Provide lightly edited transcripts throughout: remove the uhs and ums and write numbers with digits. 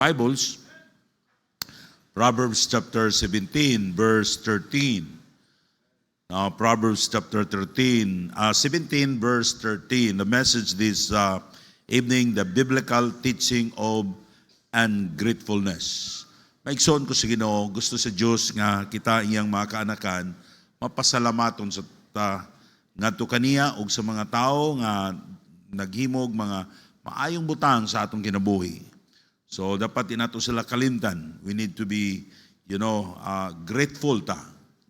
Bibles, Proverbs chapter 17, verse 13. Now, Proverbs chapter 17, verse 13. The message this evening, the biblical teaching of ungratefulness. Maigsoon ko sa Ginoo, gusto sa Diyos nga kita iyang mga kaanakan, mapasalamaton sa ngadto kaniya ug sa mga tao nga naghimog mga maayong butang sa atong kinabuhi. So dapat inato sila kalimtan. We need to be, grateful ta,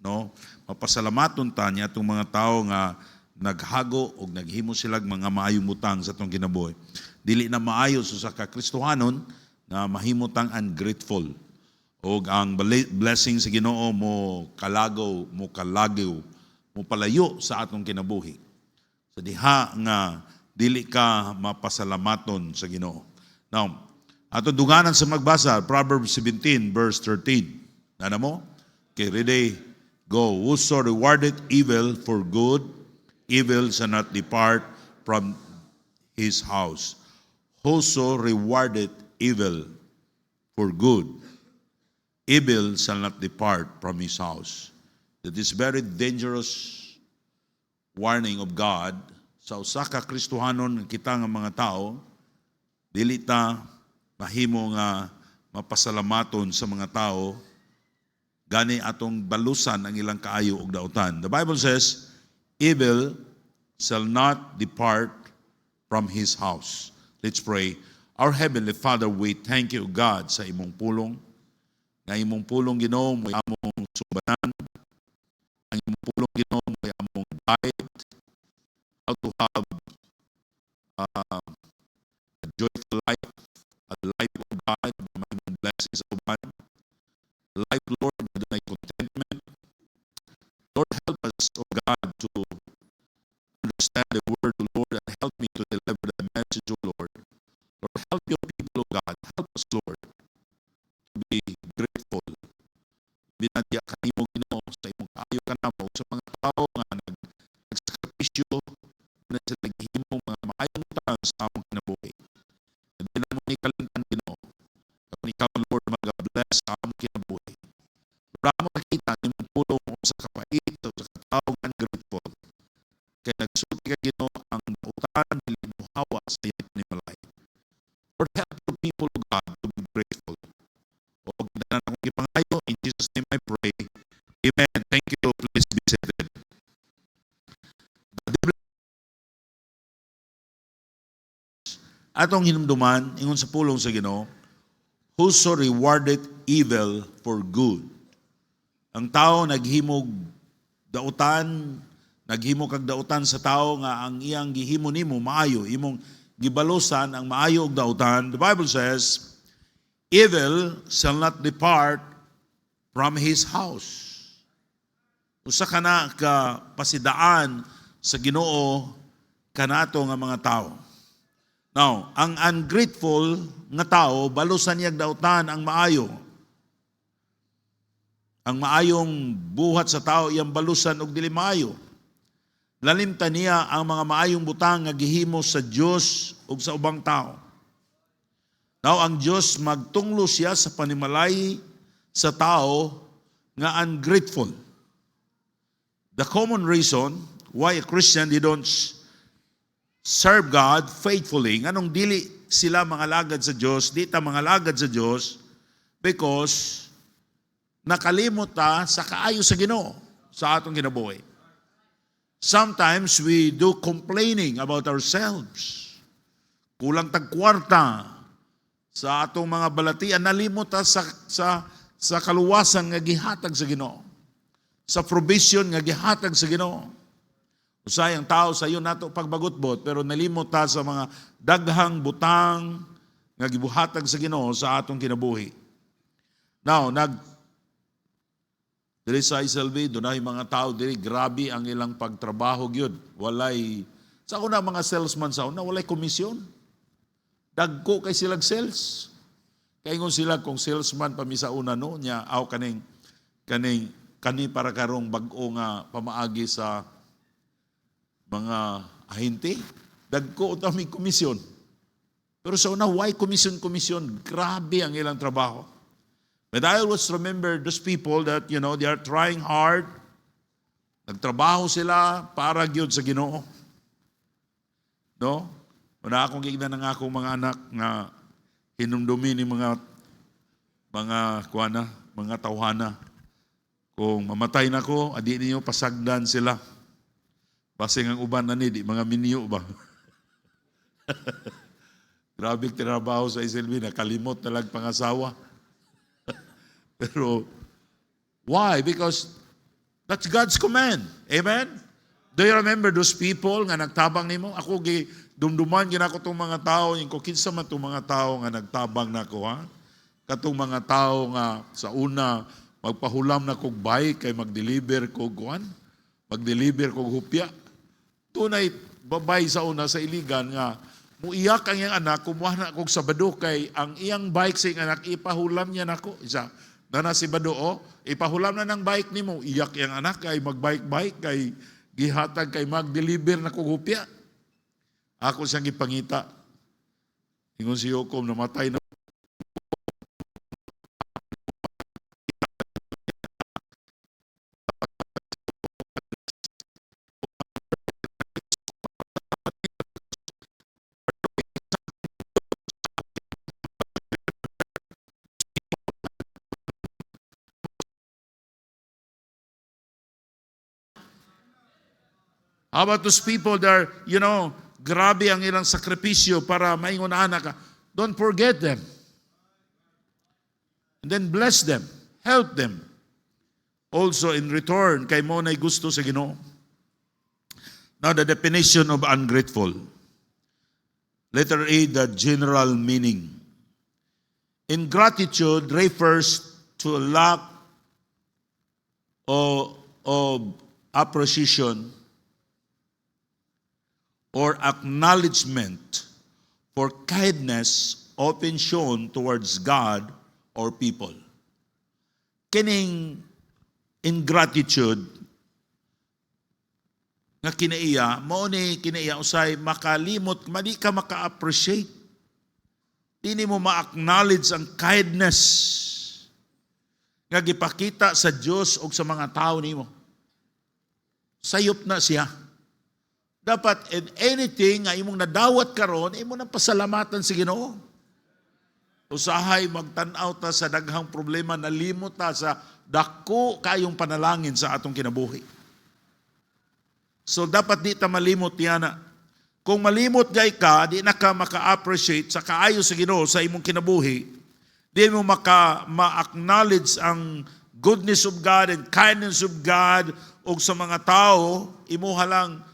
no? Mapasalamaton ta niya atong mga tao nga naghago ug naghimo sila mga maayong butang sa atong kinabuhi. Dili na maayo sa Kristohanon na mahimutang ungrateful. O ang blessing sa Ginoo mo kalagaw, mo palayo sa atong kinabuhi. Sa diha nga dili ka mapasalamaton sa Ginoo. Now, ato duganan sa magbasa, Proverbs 17, verse 13. Nana mo? Okay, ready? Go. Whoso rewarded evil for good, evil shall not depart from his house. Whoso rewarded evil for good, evil shall not depart from his house. That is very dangerous warning of God. Sa usa ka Kristohanon kita nga mga tao, dili ta mahimo nga mapasalamaton sa mga tao, gani atong balusan ang ilang kaayo ug daotan. The Bible says, evil shall not depart from his house. Let's pray. Our Heavenly Father, we thank you, God, sa imong pulong. Nga imong pulong, Ginoo, mo among subanan. Ang imong pulong, Ginoo, mo among guide. How to have a joyful life. A life of God, may blessings of God. Life, Lord, na may contentment. Lord, help us, O God, to understand the word, O Lord, and help me to deliver the message, O Lord. Lord, help your people, O God. Help us, Lord, to be grateful. Binadya kanimo, Ginoo, sa imong kaayo ka namo, sa mga tao nga nagsakripisyo, na sila naghimo mga maayong utang sa among kinabuhi. Hindi na mo ni kalimtan, Ginoo. Kapag ikaw, Lord, mag-bless sa among kinabuhi. Para mo nakita, ni mong pulong sa kapait, sa katawag ungrateful. Kaya nagsulti ka, Ginoo, ang utan, dili mo hawa sa iyong panimalay. Lord, help the people of God to be grateful. O ganda na akong ipangayo, in Jesus' name I pray. Amen. Thank you. Please be seated. Atong hinumduman, ingon sa pulong sa Ginoo, whoso rewarded evil for good. Ang tao naghimog dautan, naghimo kag dautan sa tao nga ang iyang gihimo nimo maayo, imong gibalusan ang maayo og dautan. The Bible says, evil shall not depart from his house. Usa kana ka pasidaan sa Ginoo kanato nga mga tao. Now, ang ungrateful nga tao, balusan niyag dautan ang maayo. Ang maayong buhat sa tao, iyang balusan og dili maayo. Lalimtan niya ang mga maayong butang nga gihimo sa Dios ug sa ubang tao. Now, ang Dios magtunglo siya sa panimalay sa tao nga ungrateful. The common reason why a Christian they don't serve God faithfully, nganong dili sila mga lagad sa Dios, di ta mga lagad sa Dios, because nakalimot ta sa kaayo sa Ginoo sa atong kinabuhi. Sometimes we do complaining about ourselves. Kulang tag kwarta sa atong mga balatian, nalimot ta sa kaluwasan nga gihatag sa Ginoo. Sa provision nga gihatag sa Ginoo. Usay ang tao sa iyo nato pagbagutbot, pero nalimot ta sa mga daghang butang nga gibuhatag sa Ginoo sa atong kinabuhi. Now, diri sa SLV, dunay mga tao diri grabe ang ilang pagtrabaho gyud. Walay sa una mga salesman sa una walay komisyon. Dagko kay silang sales. Kay ingon sila kung salesman pa mi sa una no nya aw kani para karong bag-o nga pamaagi sa mga ahente, dagko ta mi komisyon. Pero sa una, why commission? Grabe ang ilang trabaho. But I always remember those people that, they are trying hard. Nagtrabaho sila para gyud sa Ginoo. No? Wala akong gignan ng akong mga anak na hinumdumi ni mga tawhana. Kung mamatay na ko, adi niyo pasagdan sila. Basing ang uban na ni, di mga minyo ba? Grabe trabaho sa SLB, nakalimot na lang pangasawa. Pero, why? Because that's God's command. Amen? Do you remember those people nga nagtabang nimo? Ako, dumduman ginako itong mga tao, yung kinsa man itong mga tao nga nagtabang nako, ha? Katong mga tao nga sa una, magpahulam na kog bike kay mag-deliver kog kuan, mag-deliver kog hupya. Tunay babay sa una sa iligan nga muiyak ang iyang anak, kumuha na kog Sabado kay ang iyang bike sa iyang anak ipahulam niya nako. Isa na si Bado, ipahulam na ng bike nimo, iyak iyang anak kay magbike-bike kay gihatag kay mag-deliver na kog hupya. Ako siyang gipangita. Ingon si Yokom namatay na. How about those people that are, grabe ang ilang sakripisyo para maingunahan ka. Don't forget them. And then bless them. Help them. Also in return, kay mo na'y gusto sa Ginoo. Now the definition of ungrateful. Letter A, the general meaning. Ingratitude refers to a lack of appreciation or acknowledgement for kindness often shown towards God or people. Kining ingratitude nga kinaiya, mao ni kinaiya usay makalimot, mali ka maka-appreciate. Dili mo ma-acknowledge ang kindness nga gipakita sa Dios o sa mga tao nimo. Sayop na siya. Dapat in anything nga imong nadawat karon, imo nang pasalamatan sa Ginoo. Usahay magtan-aw ta sa daghang problema, nalimot ta sa dako kayong panalangin sa atong kinabuhi. So dapat di ta malimot yana. Kung malimot gay ka, di na ka maka-appreciate sa kaayo sa Ginoo sa imong kinabuhi. Di mo ma-acknowledge ang goodness of God and kindness of God o sa mga tao, imuha lang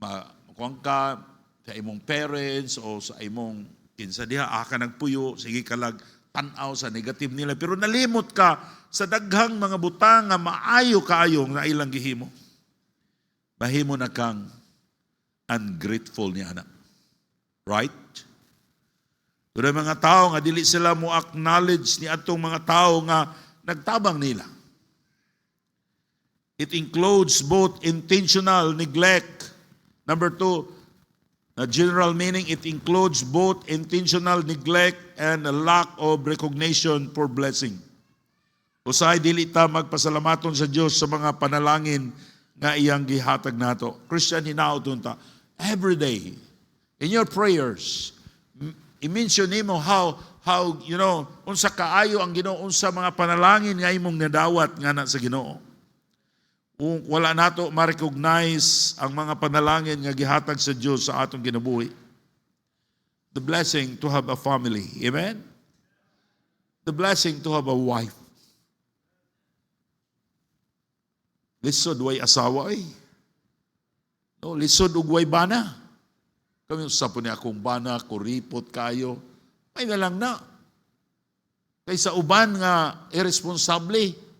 makuang ka sa imong parents o sa imong kinsa diha ka nagpuyo, sige kalag tan-aw sa negative nila, pero nalimot ka sa daghang mga butang nga maayo kaayong na ilang gihimo. Bahimo na kang ungrateful ni anak. Right? Pero mga tao nga dili sila mo acknowledge ni atong mga tao nga nagtabang nila. It includes both intentional neglect. Number 2, the general meaning, it includes both intentional neglect and a lack of recognition for blessing. Usay dili ta magpasalamaton sa Dios sa mga panalangin nga iyang gihatag nato. Christian, hinaut ta every day in your prayers. I-mention nimo how unsa kaayo ang Ginoo, unsa mga panalangin nga imong nadawat nga na sa Ginoo. Wala nato ma-recognize ang mga panalangin nga gihatag sa Dios sa atong kinabuhi. The blessing to have a family. Amen? The blessing to have a wife. Lisod way asawa eh. No, lisod ug way bana. Kami usap po niya akong bana, kuripot kayo. May na lang na. Kaysa uban nga irresponsable.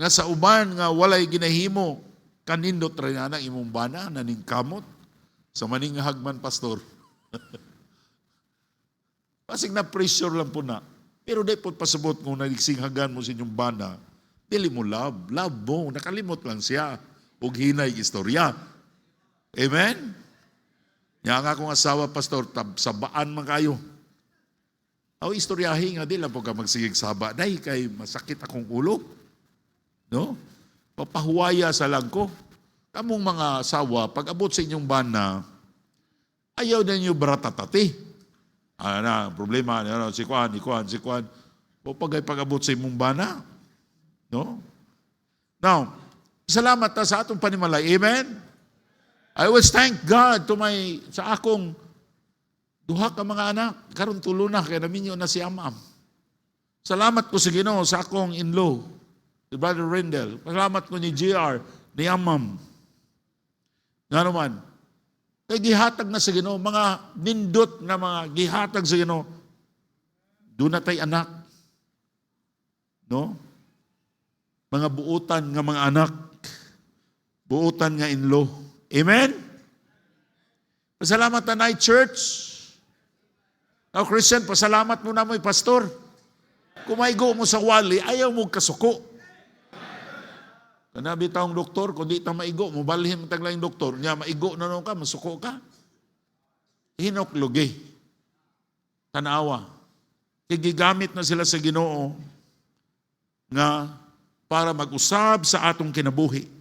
Nga sa uban nga walay ginahimo, kanindot rin na imong bana, naning kamot. Sa maning hagman, pastor. Pasig na pressure lang po na. Pero di po pasabot kung nagsinghagan mo sa inyong bana, dili mo love. Love mo. Nakalimot lang siya. Ug hinay istorya. Amen? Nga nga akong asawa, pastor, sabaan man kayo. Aw istoryahi nga, di lang po ka magsigig saba. Dahil kay masakit akong ulo. No? Papahuwaya sa langko. Kamong mga asawa, pag abot sa inyong bana, ayaw na ninyo baratatati. Problema, si Kwan. O pag-abot sa imong bana. No? Now, salamat na sa atong panimalay. Amen? I always thank God sa akong duha ka mga anak. Karon tulo na, kaya naminyo na si Amam. Salamat ko sa Ginoo sa akong in-law, si Brother Rendell. Salamat ko ni GR, ni Amam. Nga naman, kay gihatag na sa Ginoo, mga nindot na mga gihatag sa Ginoo, doon na tayo anak. No? Mga buutan nga mga anak, buutan nga in-law. Amen? Pasalamat na night church. Now, Christian, pasalamat mo na mo, pastor. Kumaigo mo sa wali, ayaw mo kasuko. Kanabi taong doktor, kung di ta maigo, mubalhin mo taglang doktor, niya maigo na nung ka, masuko ka. Hinoklugi. Tanawa. Gigamit na sila sa Ginoo nga para mag-usab sa atong kinabuhi.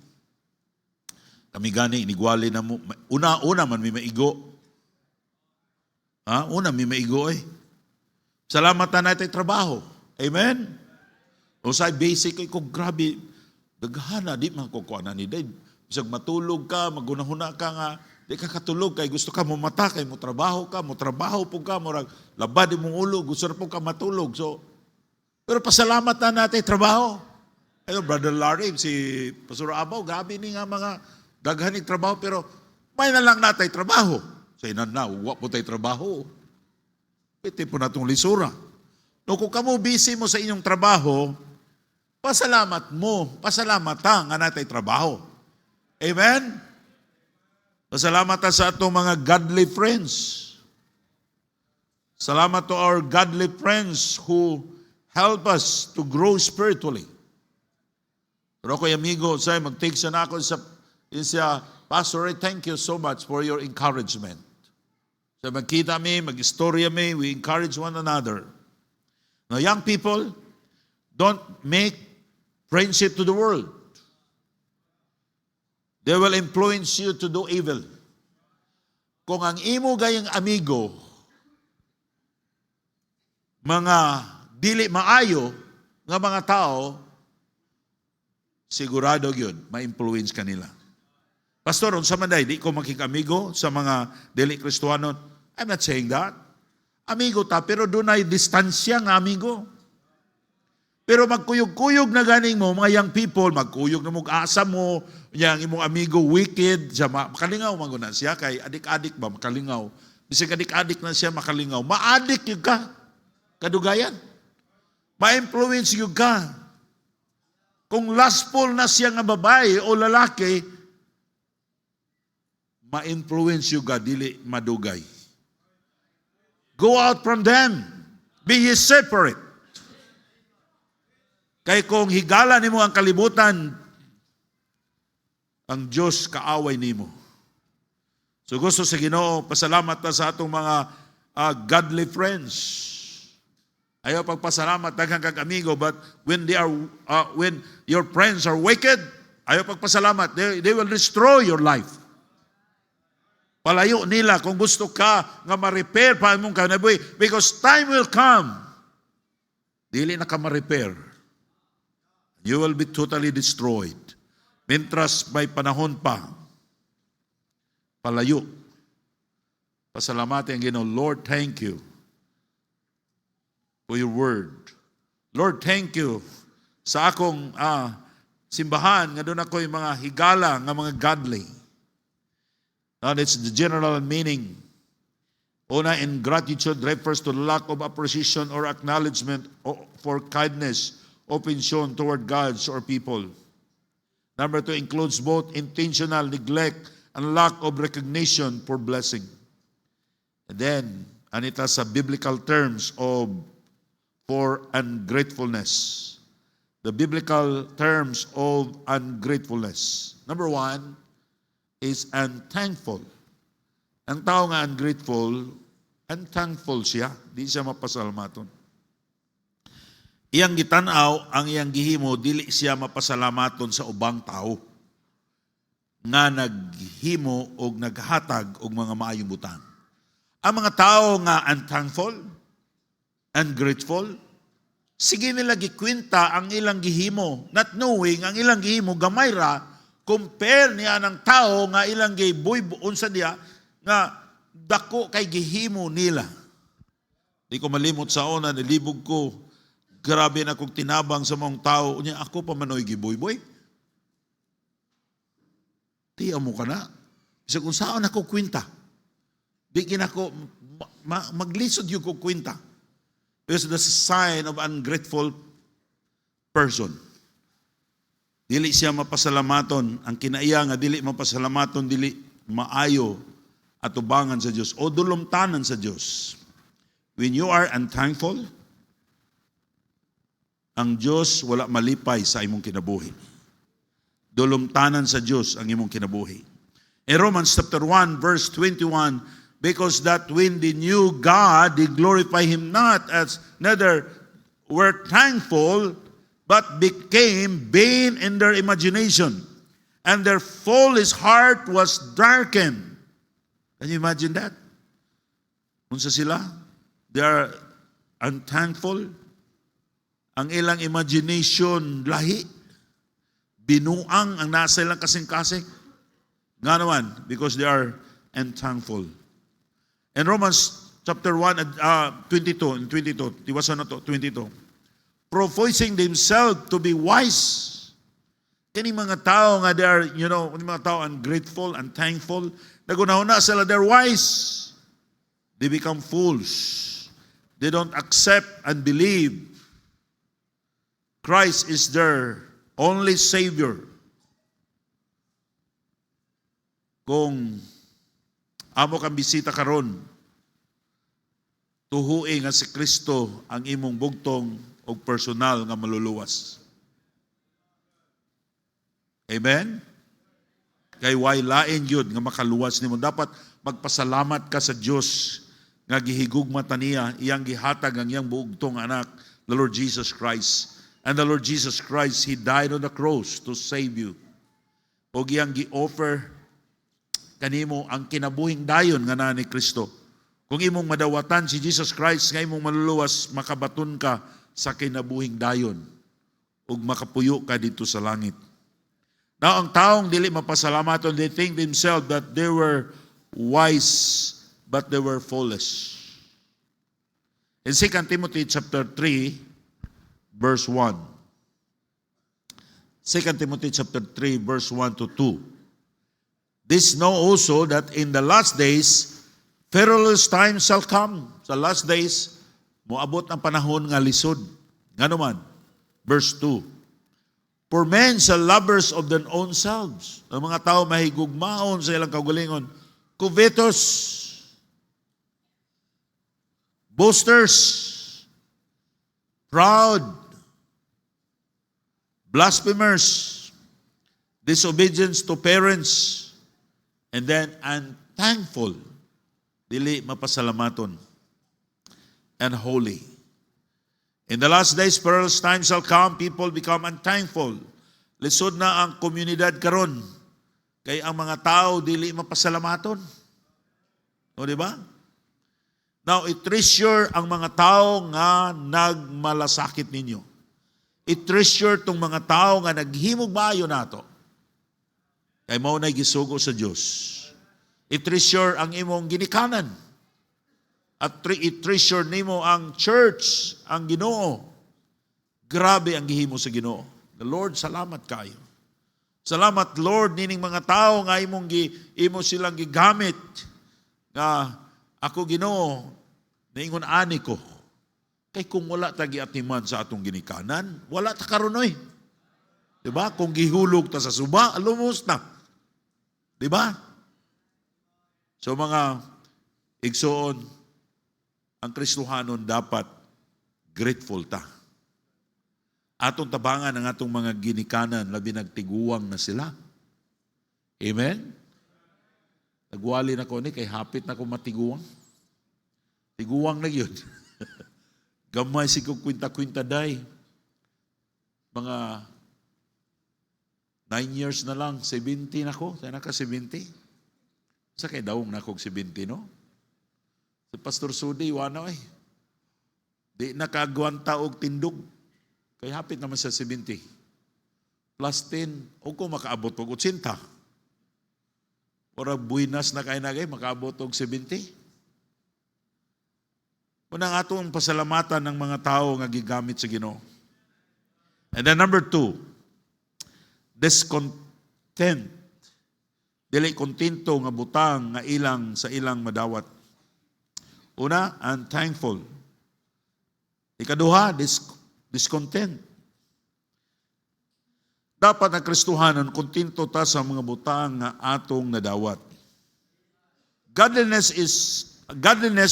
Kami gani, inigwali na mo. Una man may maigo. Una may maigo eh. Salamat na natin trabaho. Amen? O sa basic ko, grabe, daghana, di man kukuha na ni Dave. Bisag matulog ka, magunahuna ka nga, di ka katulog kay gusto ka mo mata, kay mo trabaho po ka, mo labad mong ulo, gusto na po ka matulog. So, pero pasalamat na natin trabaho. Ayun, Brother Larry, si Pastor Abaw, grabe ni nga mga daghanig trabaho, pero may na lang natin trabaho. Sa inan na, uwa po tayo trabaho. Piti po na itong lisura. No, kung kamo busy mo sa inyong trabaho, pasalamat mo, pasalamatan nga natin trabaho. Amen? Pasalamat sa atong mga godly friends. Salamat to our godly friends who help us to grow spiritually. Pero ako amigo, say, mag-take siya na ako sa Pastor, thank you so much for your encouragement. So magkita mi, mag-istorya mi, we encourage one another. Now, young people, don't make friendship to the world. They will influence you to do evil. Kung ang imo gayang amigo, mga dili maayo nga mga tao, sigurado yun, ma-influence kanila. Pastor, sa manday, di ko makikamigo sa mga dili Kristuhanon. I'm not saying that. Amigo ta, pero doon ay distansya nga amigo. Pero magkuyog-kuyog na ganing mo, mga young people, magkuyog na mo, asa mo, yung imong amigo wicked, siya makalingaw, maguna siya, kay adik-adik ba, makalingaw. Bisig adik-adik na siya, makalingaw. Maadik yung ka, kadugayan. Ma-influence yung ka. Kung lustful na siya nga babae o lalaki, ma-influence yung ka, dili madugay. Go out from them. Be ye separate. Kay kung higala nimo ang kalibutan, ang Diyos kaaway nimo. So gusto sa Ginoo, pasalamat na sa atong mga godly friends. Ayaw pagpasalamat daghang kag amigo, but when your friends are wicked, ayaw pagpasalamat. They will destroy your life. Palayo nila kung gusto ka nga ma-repair pa imong kanabuhi, because time will come. Dili na ka ma-repair. You will be totally destroyed. Mintras may panahon pa, palayo. Pasalamatan ang Ginoo. Lord, thank you for your word. Lord, thank you sa akong simbahan nga doon ako yung mga higala nga mga godly. Now, that's the general meaning. Una, ingratitude refers to lack of appreciation or acknowledgement for kindness often shown toward gods or people. Number two, includes both intentional neglect and lack of recognition for blessing. And then, anita sa biblical terms for ungratefulness. The biblical terms of ungratefulness. Number one is unthankful. Ang tao nga ungrateful, unthankful siya, di siya mapasalamaton. Iyang gitanaw, ang iyang gihimo, dili siya mapasalamaton sa ubang tao nga naghimo o naghatag og mga maayong butang. Ang mga tao nga unthankful, ungrateful, sige nila gikwinta ang ilang gihimo, not knowing ang ilang gihimo gamay ra compare niya ng tao nga ilang gibuy unsa diya nga dako kay gihimo nila. Di ko malimot sa una, nilibog ko, grabe na kong tinabang sa mga tao, unya ako pa manoy gibuy-boy. Tiya mo ka na. Isa kung saan ako kwinta. Bigyan ako, maglisod yung ko kwinta. Because that's a sign of ungrateful person. Dili siya mapasalamaton. Ang kinaiya nga dili mapasalamaton, dili maayo at ubangan sa Diyos o dulumtanan sa Diyos. When you are unthankful, ang Diyos wala malipay sa imong kinabuhi. Dulumtanan sa Diyos ang imong kinabuhi. In Romans chapter 1 verse 21, because that when they knew God, they glorify Him not as neither were thankful, but became vain in their imagination, and their foolish heart was darkened. Can you imagine that? Unsa sila? They are unthankful. Ang ilang imagination lahi. Binuang ang nasa ilang kasing-kasing. Nga naman, because they are unthankful. In Romans chapter 1, 22, tiwasan na to, 22. Professing themselves to be wise. Kini mga tao nga they are, mga tao ungrateful, unthankful. Nagunahuna sila, they're wise. They become fools. They don't accept and believe Christ is their only Savior. Kung amo kang bisita karon, tuhui nga si Kristo ang imong bugtong o personal nga maluluwas. Amen? Kay way lain yun nga makaluwas nimo. Dapat magpasalamat ka sa Diyos nga gihigugma taniya, iyang gihatag ang iyang bugtong anak, the Lord Jesus Christ. And the Lord Jesus Christ, He died on the cross to save you. O iyang gi-offer kanimo ang kinabuhing dayon nga na ni Kristo. Kung imong madawatan si Jesus Christ nga imong maluluwas, makabaton ka sa kinabuhing dayon ug makapuyo ka dito sa langit. Now, ang taong dili mapasalamaton, they think themselves that they were wise, but they were foolish. In 2 Timothy chapter 3, verse 1. 2 Timothy chapter 3, verse 1 to 2. This know also that in the last days, perilous times shall come. Sa last days, moabot ang panahon nga lisod. Nga naman, verse 2. For men shall lovers of their own selves. Ang mga tao mahigugmaon sa ilang kaugalingon. Covetous, boasters, proud, blasphemers, disobedience to parents, and then unthankful, dili mapasalamaton, and holy. In the last days, perilous times shall come, people become unthankful. Lisod na ang komunidad karon. Kay ang mga tao dili mapasalamaton. O di ba? Now, i-treasure ang mga tao nga nagmalasakit ninyo. I-treasure tong mga tao nga naghimog maayo nato. Kay mao nay gisugo sa Dios. I-treasure ang imong ginikanan. At i-treasure nimo ang church, ang Ginoo. Grabe ang gihimo sa Ginoo. The Lord, salamat kayo. Salamat Lord nining mga tao nga imo silang gigamit. Nga ako Ginoo, niingon ani ko. Kay kung wala ta giatiman sa atong ginikanan, wala ta karunoy. 'Di ba? Kung gihulog ta sa suba, lumos na. 'Di ba? So mga igsoon, ang Kristohanon dapat grateful ta. Atong tabangan ang atong mga ginikanan, labi nagtiguang na sila. Amen? Nagwali na ko ni, kay hapit na ko matiguang. Tiguang na yun. Gamay si kong kwinta-kwinta day. Mga 9 years na lang, 70 na ko. Sana ka 70. Sa kay daong na kong 70, no? Si Pastor Sudi, wano eh. Di nakagwanta og tindog. Kay hapit naman sa 70. Plus 10, o kung makaabot og 80. Para buinas na kayo nagay, makaabot og 70. Unang atong pasalamatan ng mga tao nga gigamit sa Ginoo. And then number 2, discontent. Dili kontento nga butang nga ilang sa ilang madawat. Una, unthankful. Ikaduha, discontent. Dapat ang Kristohanon kontento ta sa mga butang nga atong nadawat. Godliness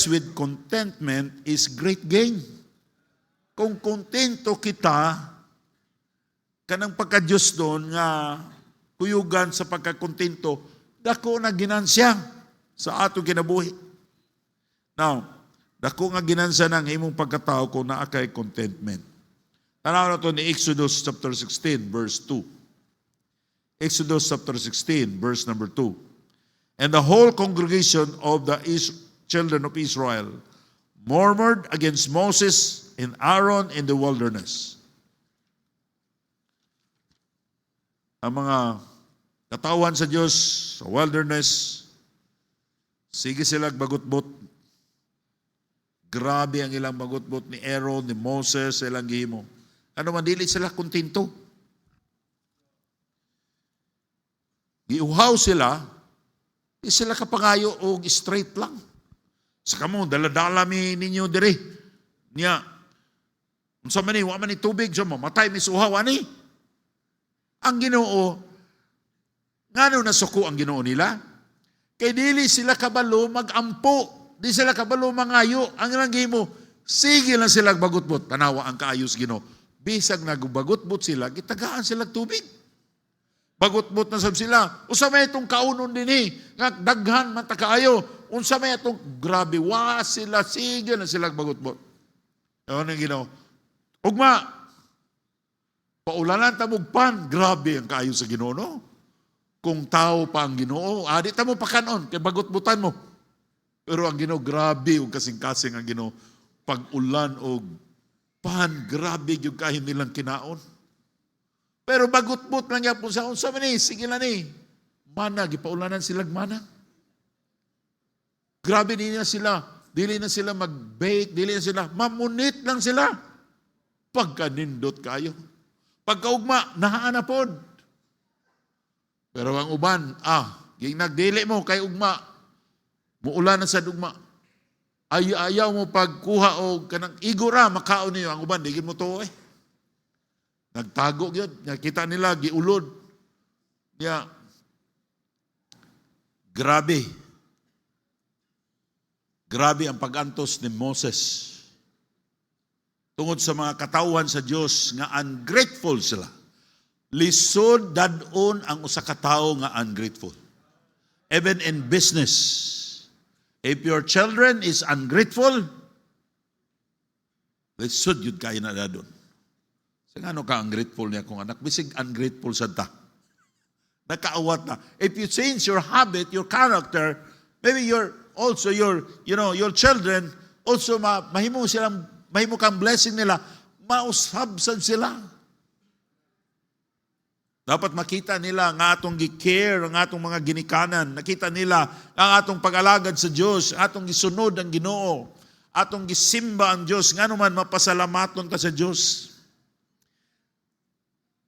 with contentment is great gain. Kung kontento kita, kanang pagka-Diyos doon nga kuyugan sa pagkakontento, dako na ginansya sa atong kinabuhi. Now, dako nga ginansya ng imong pagkatao kung naakay contentment. Tanaw na ito ni Exodus chapter 16, verse 2. Exodus chapter 16, verse number 2. And the whole congregation of the children of Israel murmured against Moses and Aaron in the wilderness. Ang mga katawan sa Diyos sa wilderness, sige sila bagutbot. Grabe ang ilang bagutbot ni Aaron, ni Moses, sa ilang gihimo. Ano man, dili sila kontento. Giuhaw sila, di sila kapangayo o straight lang. Sa kamo, daladala mi ninyo diri. Niya, unsa man ni, wa man ni tubig, so mamatay mi suhaw, ani? Ang Ginoo, ngano nasuko ang Ginoo nila? Kay dili sila kabalo magampo, di sila kabalo mangayo. Ang ilang gihimo, sige lang sila bagutbot. Tanawa ang kaayos Ginoo. Bisag nagubagutbot sila, gitagaan sila tubig. Bagutbot na sab sila. Unsa may itong kaunon din nga daghan man ta kaayo. Unsa may itong grabe, wa sila, sige na sila bagutbot. Ano ang Ginoo? Ugma, paulanan tamugpan, grabe ang kaayo sa Ginoo, no? Kung tao pa ang Ginoo, di ta mo pakanon, kay bagutbutan mo. Pero ang Ginoo, grabe, ug kasing-kasing ang Ginoo. Pag-ulan o pan, grabe yung kahin nilang kinaon. Pero bagutbot lang niya po sa unsa man ni, sige lang ni. Mana, gipaulanan sila mana. Grabe din na sila. Dili na sila mag-bake, dili na sila, mamunit lang sila. Pagkanindot kayo. Pagkaugma, nahaan na pod. Pero ang uban, nagdili mo kay ugma, muulan na sa dugma. Ayaw mo pagkuha o kanang igura, makaon niyo ang uban, digin mo to eh. Nagtago yun, nakita nila, giulod. Grabe. Grabe ang pag-antos ni Moses. Tungod sa mga katawan sa Diyos nga ungrateful sila. Lisod dadon ang usa ka tawo nga ungrateful. Even in business. If your children is ungrateful, lisod yun kayo na dadon. Sa nga ka ungrateful niya kung anak, bisig ungrateful sa ta. Nakaawat na. If you change your habit, your character, maybe your children also mahimo kang blessing nila, mausabsan sila. Dapat makita nila ang atong gi-care, ang atong mga ginikanan. Nakita nila ang atong pag-alagad sa Diyos, atong gisunod ang Ginoo, atong gisimba ang Diyos, nga naman mapasalamaton ta sa Diyos.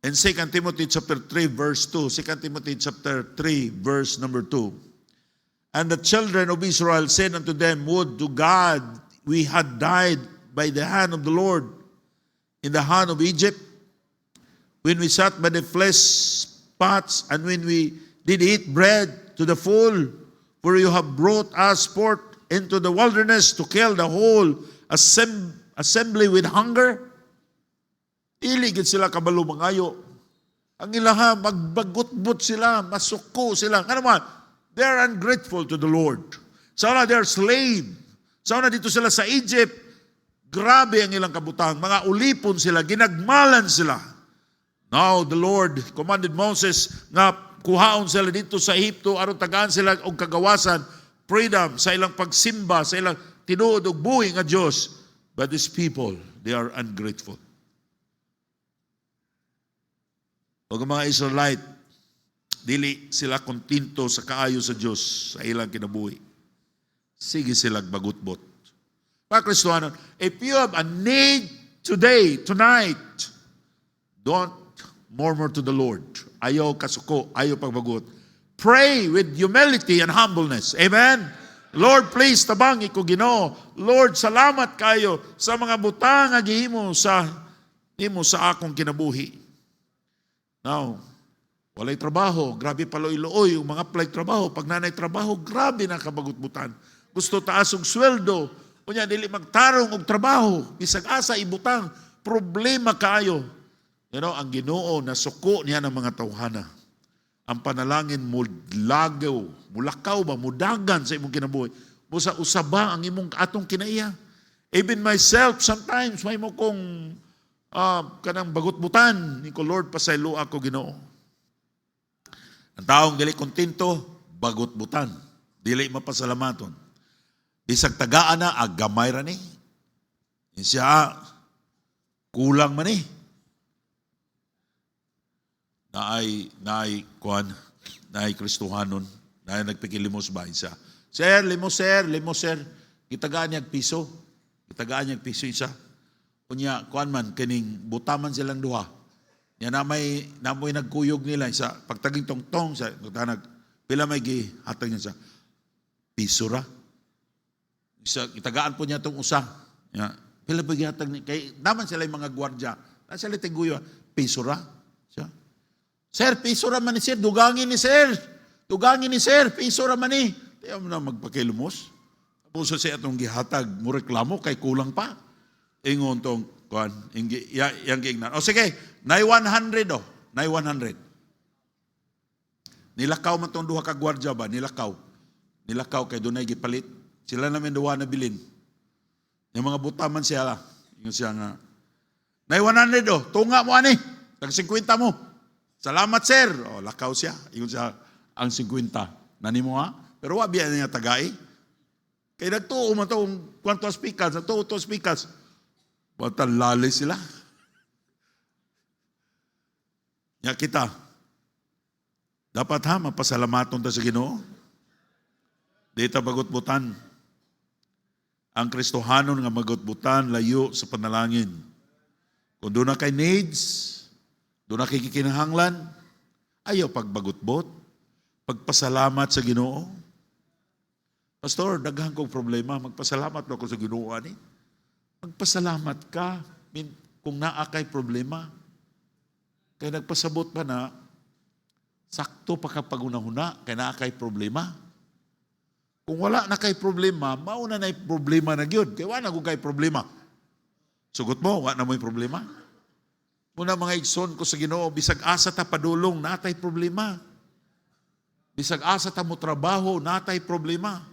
In 2 Timothy chapter 3 verse 2, 2 Timothy chapter 3 verse number 2. And the children of Israel said unto them, Would to God we had died by the hand of the Lord in the hand of Egypt, when we sat by the flesh pots, and when we did eat bread to the full, for you have brought us forth into the wilderness to kill the whole assembly with hunger. Iligid sila kabalo mangayo. Ang ilaha, magbagutbot sila, masuko sila. Ano man, they're ungrateful to the Lord. Sa una, they're slave. Sa una, dito sila sa Egypt, grabe ang ilang kabutang. Mga ulipon sila, ginagmalan sila. Now, the Lord commanded Moses nga kuhaon sila dito sa Egypto, aron tagaan sila og kagawasan, freedom sa ilang pagsimba, sa ilang tinuod og buhi nga Diyos. But these people, they are ungrateful. O mga Israelite, dili sila kontento sa kaayo sa Diyos sa ilang kinabuhi. Sige sila bagutbot. Mga Kristiyano, if you have a need today, tonight, don't murmur to the Lord. Ayaw kasuko, ayaw pagbagot. Pray with humility and humbleness. Amen? Lord, please, tabang ko Ginoo. Lord, salamat kayo sa mga butang nga gihimo sa akong kinabuhi. Now, walay trabaho, grabe paloy-looy, yung mga apply trabaho, pag nanay trabaho, grabe na kabagut-butan. Gusto taas og sweldo, kunya dili magtarong og trabaho, bisag asa ibutang, problema kayo. You know, ang Ginoo na suko niya ng mga tawhana. Ang panalangin mo lagaw, mulakaw ba, mudagan sa imong kinabuhi. Musa usaba ang imong atong kinaiya. Even myself, sometimes, may mo kong kanang bagut-butan, ni ko Lord, pasaylo ako Ginoo. Ang taong dili kontento, bagut-butan. Dili mapasalamaton. Bisag tagaan na, agamay ra ni. Siya, kulang man ni. Naay Kristohanon, naay nagpikilimos ba isa. Sir, limos sir. Gitagaan niya piso. Isa. Unya, kuan man, kining butaman silang duha. Yan namoy nagkuyog nila isa. Pagtaging tongtong, sa pila may gihatag niya sa piso ra. Isa, itagaan po niya itong usa. Ya, pila ba gihatag niya? Kay, naman sila yung mga gwardya. Nasa sila tiguyo, piso ra. Siya. Sir, piso ra man ni sir. Dugangin ni sir, piso ra man ni. Tiyaw mo na magpakilumos. Tapos siya itong gihatag, mo reklamo, kay kulang pa. Ingon tong, kuan, yang giingnan. O sige, nay 100 o. Nay 100. Nilakaw man tong duha ka gwardya ba? Nilakaw kay dunay gipalit. Sila namin duha na bilin. Yung mga butaman siya, yung siya nga, nay 100 o, tunga mo ani, tag 50 mo. Salamat sir. O, lakaw siya. Yung siya, ang 50. Nani mo ha? Pero wabi niya tagay. Kaya nagtuo man itong kwanto speakers, nagtuo to speakers. Matalali sila. Ya kita. Dapat ha, mapasalamaton ta sa Ginoo. Dita bagutbutan. Ang Kristohanon nga magutbutan layo sa panalangin. Kung doon na kay needs, doon na kay kikinahanglan, ayaw pagbagutbot, pagpasalamat sa Ginoo. Pastor, daghan kong problema, magpasalamat ako sa Ginoo ani. Magpasalamat ka kung naa kay problema. Kaya nagpasabot pa na, sakto pa ka pagunahuna, kaya naa kay problema. Kung wala na kay problema, mauna na yung problema na yun. Kaya wala na kung kay problema. Sugot mo, wala na mo yung problema. Muna mga igsoon ko sa Ginoo, bisag asa ta padulong, natay problema. Bisag asa ta mo trabaho, natay problema.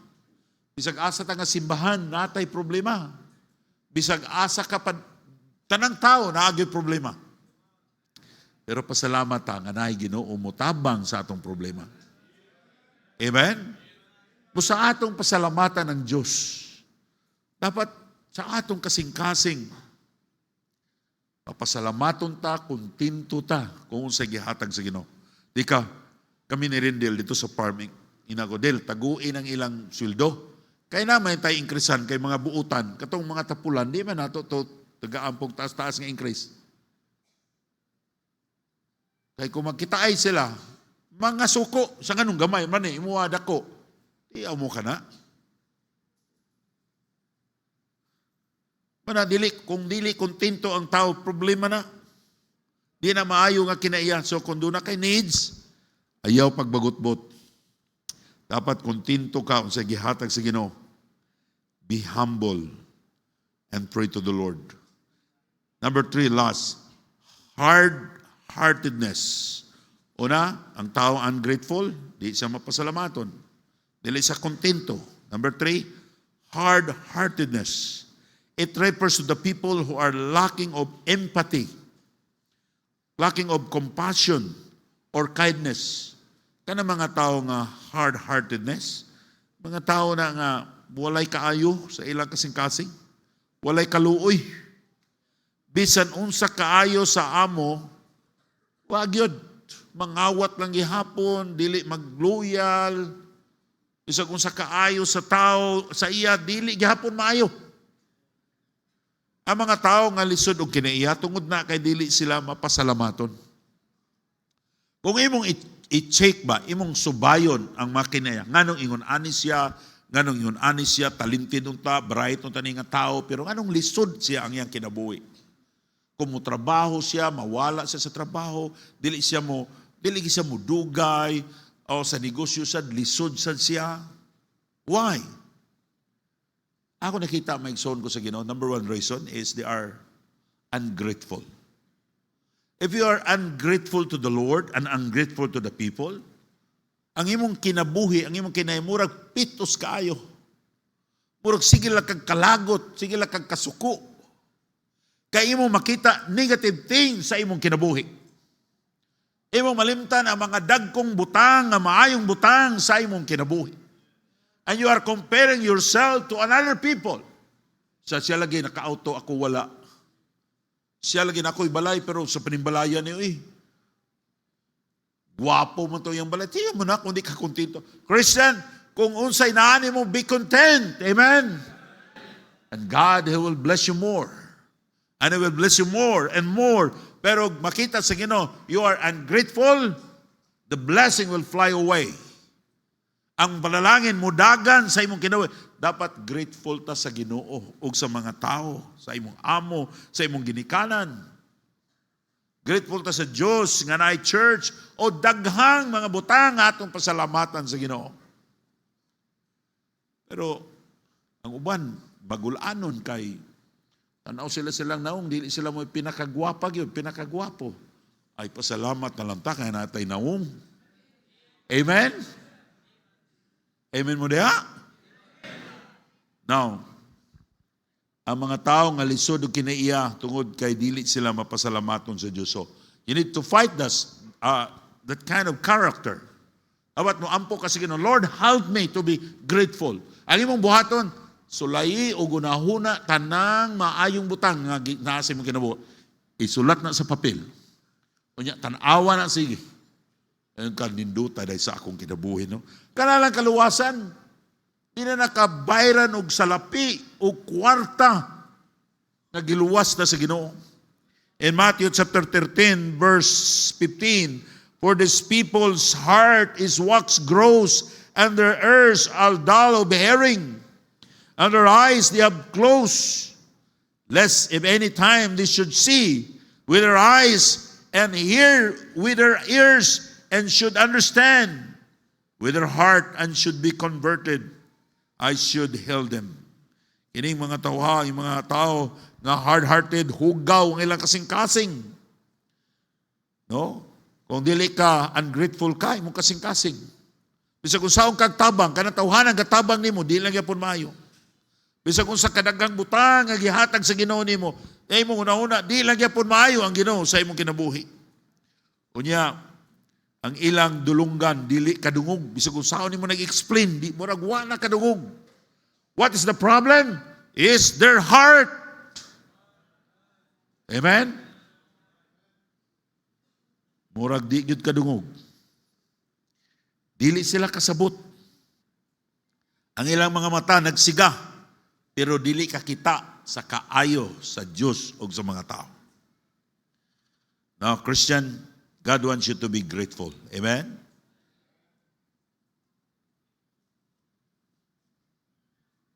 Bisag asa ta nga simbahan, natay problema. Bisag asa ka pa, tanang tao, naagay problema. Pero pasalamat ta, nga naay Ginoo mo tabang sa atong problema. Amen? Sa atong pasalamatan ng Diyos, dapat sa atong kasing-kasing, papasalamaton ta, kuntinto ta, kung sa gihatag sa Ginoo. Di ka, kami ni Rindel dito sa farming, inagodel, taguin ang ilang sweldo. Kaya naman tayo increasean kay mga buutan, katong mga tapulan, di man nato to taga-ampong taas-taas nga increase. Kaya kung magkitaay sila, mga suko, sa ganung gamay, man imuwada ko, iyaw mo ka na. Kung dili kontento ang tao, problema na. Di na maayo nga kinaiya. So kung doon na kay needs, ayaw pagbagutbot. Dapat kontento ka kung sa gihatag sa Ginoo. Be humble and pray to the Lord. Number 3, last, hard-heartedness. Una, ang tao ungrateful, di siya mapasalamaton. Dili sa kontento. Number 3, hard-heartedness. It refers to the people who are lacking of empathy, lacking of compassion or kindness. Kana mga tao nga hard-heartedness, mga tao na nga walay kaayo sa ilang kasing-kasing, walay kaluoy. Bisan unsa kaayo sa amo, wag yun. Mangawat lang gihapon, dili magloyal. Bisan unsa kaayo sa tao, sa iya, dili gihapon maayo. Ang mga tao nga lisod og kinaiya, tungod na kay dili sila mapasalamaton. Kung imong i-check ba, imong subayon ang makinaya, nganong ingon ani siya, talented unta, bright unta ni nga tao, pero nganong lisod siya ang iyang kinabuhi. Kung mo trabaho siya, mawala siya sa trabaho, dili siya mo dugay, o sa negosyo siya, lisod siya. Why? Ako nakita maigsoon ko sa Ginoo, number 1 reason is they are ungrateful. If you are ungrateful to the Lord and ungrateful to the people, ang imong kinabuhi, ang imong kinahimurag pitos kaayo. Murag sige lang kag kalagot, sige lang kag kasuko. Kay imong makita negative things sa imong kinabuhi. Imong malimtan ang mga dagkong butang, ang maayong butang sa imong kinabuhi. And you are comparing yourself to another people. Siya lagi naka-auto, ako wala. Siya lagi na ako'y balay, pero sa panimbalayan niyo, guwapo mo to yung balay. Tiyan mo na kung di ka kontento. Christian, kung unsay naani mo, be content. Amen? And God, He will bless you more. And He will bless you more and more. Pero makita sa Ginoo, you are ungrateful, the blessing will fly away. Ang panalangin mo dagan sa imong kinabuhi. Dapat grateful ta sa Ginoo ug sa mga tao, sa imong amo, sa imong ginikanan. Grateful ta sa Dios nga naay church o daghang mga butang atong pasalamatan sa Ginoo. Pero ang uban bagulanon kay tanaw silang naong dili sila mo pinakagwapa gyud, pinakagwapo. Ay pasalamat na lang ta kay natay naong. Amen. Amen mo diha? Now, ang mga tao nga lisod o kinaiya tungod kay dili sila mapasalamaton sa Diyos. So, you need to fight that kind of character. Awat mo ampo kasi Ginoo, Lord, help me to be grateful. Ang imong buhaton, sulay o gunahuna tanang maayong butang nga naasa imong kinabuhi. Isulat na sa papel. Unya tan-awa na sige. Ayun ka, ninduta dahil sa akong kinabuhi. No? Kanalang kaluwasan, di na nakabayran og salapi o kwarta na giluwas na sa Ginoo. In Matthew chapter 13, verse 15, for this people's heart is wax gross, and their ears are dull of hearing, and their eyes they have closed, lest if any time they should see with their eyes and hear with their ears, and should understand with their heart and should be converted, I should heal them. Ining mga tao, yung mga tao na hard-hearted, hugaw ang ilang kasing-kasing. No? Kung dili ka, ungrateful ka, imong kasing-kasing. Bisa kung saong kagtabang, kanang tawhanan gatabang nimo, dili lang yapon maayo. Bisa kung sa kadagang butang, nga gihatag sa Ginoo nimo, imong una-una, dili lang yapon maayo ang Ginoo sa imong kinabuhi. Unya, ang ilang dulunggan, dili kadungog. Bisa kung saan ni mo nag-explain, di mo ragwa na kadungog. What is the problem? Is their heart. Amen? Murag di gyud kadungog. Dili sila kasabot. Ang ilang mga mata nagsiga, pero dili kakita sa kaayo sa Dios o sa mga tao. Now, Christian, God wants you to be grateful. Amen?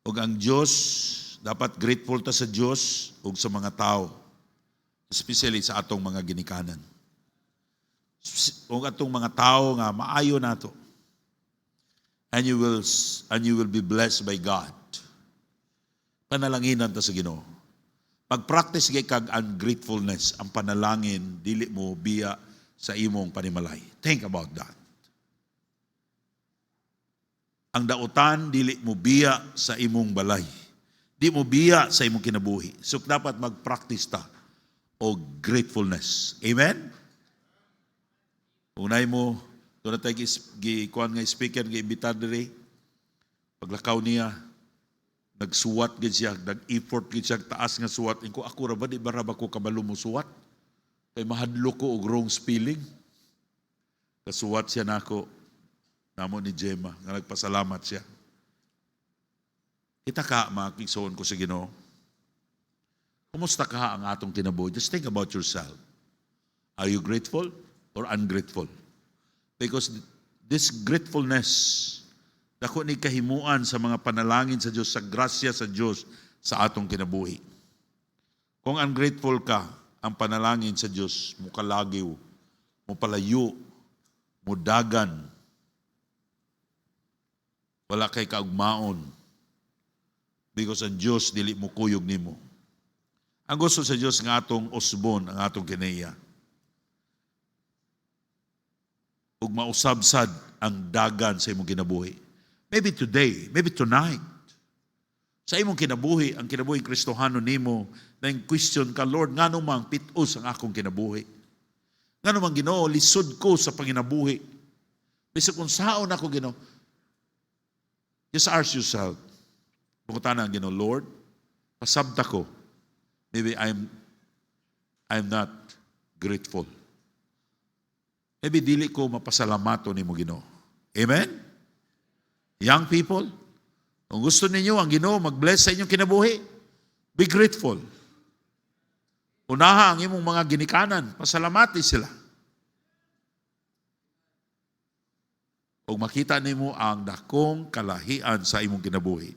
Ug ang Diyos, dapat grateful ta sa Diyos ug sa mga tao. Especially sa atong mga ginikanan. Ug atong mga tao nga maayo nato. And you will be blessed by God. Panalanginan ta sa Ginoo. Pag-practice kag ungratefulness, ang panalangin dili mo biya sa imong panimalay. Think about that. Ang dautan dili mo biya sa imong balay. Di mo biya sa imong kinabuhi. So dapat mag-practice ta o gratefulness. Amen? Unay mo, doon na tayo kuhan nga speaker, nga-imbitar diri. Paglakaw niya, nagsuwat gid siya, nag-effort gid siya, taas nga suwat. Inko ako ra ba, di ba ra ba ko kabalo mo suwat? Kay mahadlo ko og wrong spelling. Kasuwat siya nako, namo ni Gemma, nga nagpasalamat siya. Kita ka, mga kigsoon ko sa Ginoo. Kumusta ka ang atong kinabuhi? Just think about yourself. Are you grateful or ungrateful? Because this gratefulness, dako ni kahimuan sa mga panalangin sa Diyos, sa grasya sa Diyos sa atong kinabuhi. Kung ungrateful ka, ang panalangin sa Diyos, mo kalagiw, mo palayo, mo dagan, wala kay kaugmaon, because ang Diyos dili mo kuyog nimo. Ang gusto sa Diyos nga atong usbon, ang atong kinaiya. Ug mausabsad ang dagan sa imong kinabuhi. Maybe today, maybe tonight. Sa imong kinabuhi, ang kinabuhi Kristohano nimo, na yung question ka, Lord, ngano mang pitos ang akong kinabuhi? Ngano mang Ginoo, lisod ko sa panginabuhi? Bisag kung saon ako Ginoo, just ask yourself, bukutan ang Ginoo, Lord, pasabta ko, maybe I'm not grateful. Maybe dili ko mapasalamato nimo Ginoo. Amen? Young people, kung gusto ninyo ang Ginoo mag-bless sa inyong kinabuhi, be grateful. Unaha ang imong mga ginikanan, pasalamati sila. Kung makita nimo ang dakong kalahian sa imong kinabuhi.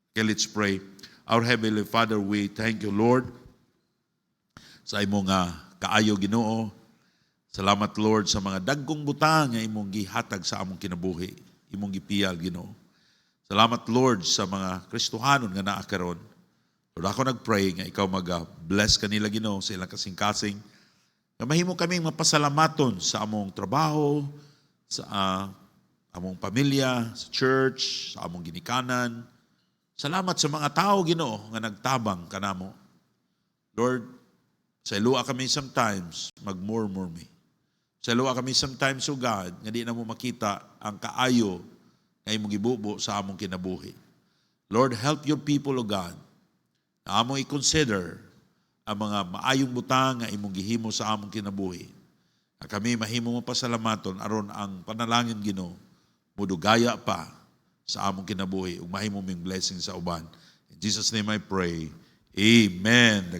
Okay, let's pray. Our Heavenly Father, we thank you, Lord, sa imong kaayo Ginoo. Salamat, Lord, sa mga dagkong butang nga imong gihatag sa among kinabuhi, imong gipiyal, Ginoo. Salamat, Lord, sa mga Kristohanon nga naa karon. Lord, ako nagpray nga ikaw mag-bless kanila, Ginoo, sa ilang kasing-kasing. Nga mahimo kaming mapasalamaton sa among trabaho, sa among pamilya, sa church, sa among ginikanan. Salamat sa mga tao, Ginoo, nga nagtabang kanamo. Lord, sa ilua kami sometimes mag-murmur me. Sa ilua kami sometimes, O God, nga di na mo makita ang kaayo nga imong gibubo sa among kinabuhi. Lord, help your people, O God, na among i-consider ang mga maayong butang nga imong gihimo sa among kinabuhi. Na kami mahimo mo pasalamaton aron ang panalangin Ginoo mudugaya pa sa among kinabuhi ug mahimo ming blessing sa uban. In Jesus' name I pray. Amen.